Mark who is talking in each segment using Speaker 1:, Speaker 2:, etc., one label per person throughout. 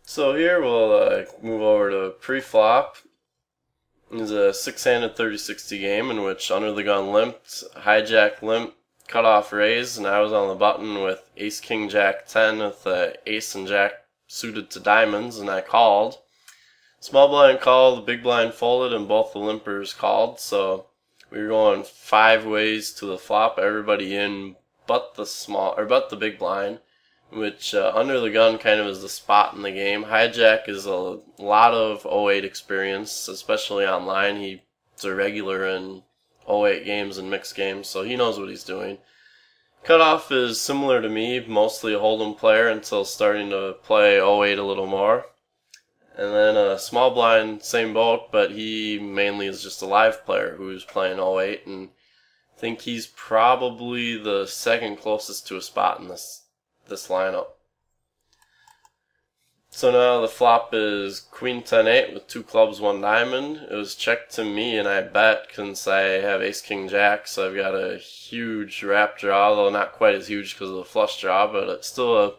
Speaker 1: So here we'll move over to pre-flop. It's a six-handed 30-60 game in which under the gun limped, hijack limp, cutoff raise, and I was on the button with ace king jack 10 with the ace and jack suited to diamonds, and I called. Small blind called, the big blind folded, and both the limpers called, so we were going 5 ways to the flop, everybody in but the big blind, which under the gun kind of is the spot in the game. Hijack is a lot of 08 experience, especially online. He's a regular in 08 games and mixed games, so he knows what he's doing. Cutoff is similar to me, mostly a hold'em player until starting to play 08 a little more. And then small blind, same boat, but he mainly is just a live player who's playing 08, and I think he's probably the second closest to a spot in this lineup. So now the flop is queen 10-8 with 2 clubs, 1 diamond. It was checked to me and I bet since I have ace king jack, so I've got a huge wrap draw, although not quite as huge because of the flush draw, but it's still a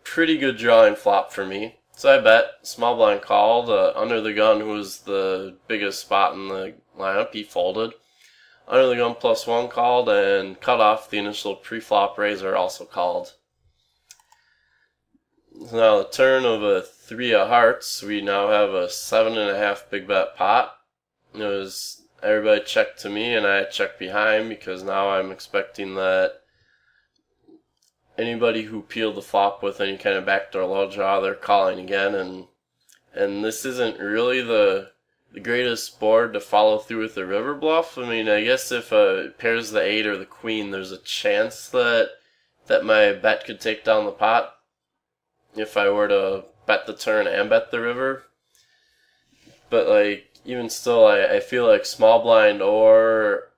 Speaker 1: pretty good drawing flop for me. So I bet. Small blind called. Under the gun, who was the biggest spot in the lineup, he folded. Under the gun +1 called, and cutoff, the initial pre-flop raiser, also called. Now the turn of a 3 of hearts, we now have a 7.5 big bet pot. It was everybody checked to me and I checked behind because now I'm expecting that anybody who peeled the flop with any kind of backdoor low draw, they're calling again, and this isn't really the greatest board to follow through with the river bluff. I mean, I guess if it pairs the 8 or the queen, there's a chance that my bet could take down the pot if I were to bet the turn and bet the river. But like, even still, I feel like small blind or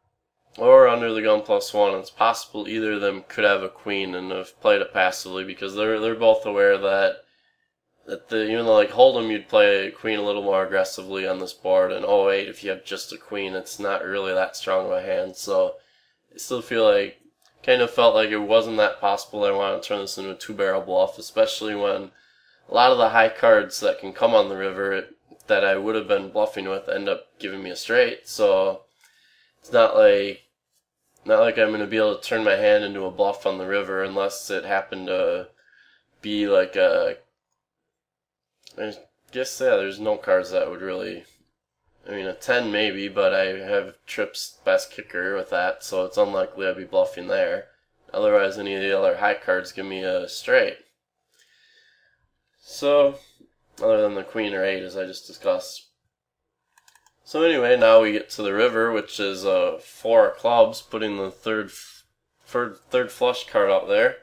Speaker 1: under the gun +1, it's possible either of them could have a queen and have played it passively, because they're both aware that even though like hold'em you'd play a queen a little more aggressively on this board, and 08 if you have just a queen it's not really that strong of a hand. So I still feel like, kind of felt like it wasn't that possible. I want to turn this into a 2-barrel bluff, especially when a lot of the high cards that can come on the river that I would have been bluffing with end up giving me a straight. So it's not like I'm going to be able to turn my hand into a bluff on the river unless it happened to be like I guess, yeah, there's no cards that would really, I mean, a 10 maybe, but I have Tripp's best kicker with that, so it's unlikely I'd be bluffing there. Otherwise, any of the other high cards give me a straight. So, other than the queen or 8, as I just discussed. So anyway, now we get to the river, which is 4 of clubs, putting the third flush card out there.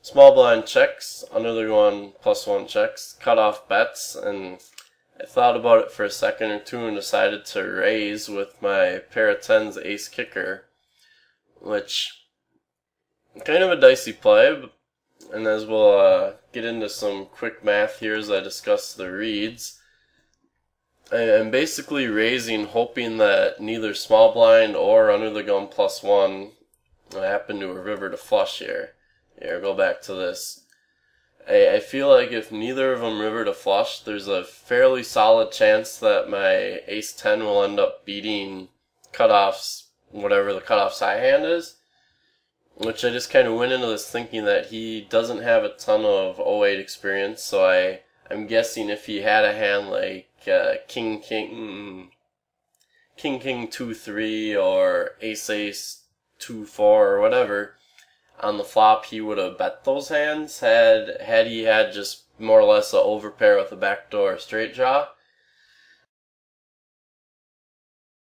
Speaker 1: Small blind checks, under the gun +1 checks, cutoff bets, and I thought about it for a second or two and decided to raise with my pair of 10s ace kicker, which kind of a dicey play, and as we'll get into some quick math here as I discuss the reads, I'm basically raising hoping that neither small blind or under the gun +1 happen to a river to flush here. Here, go back to this. I feel like if neither of them river to flush, there's a fairly solid chance that my ace 10 will end up beating cutoffs, whatever the cutoff's high hand is. Which I just kind of went into this thinking that he doesn't have a ton of 08 experience, so I'm guessing if he had a hand like king 2-3 or ace 2-4 or whatever, on the flop he would have bet those hands had he had just more or less an overpair with a backdoor straight draw.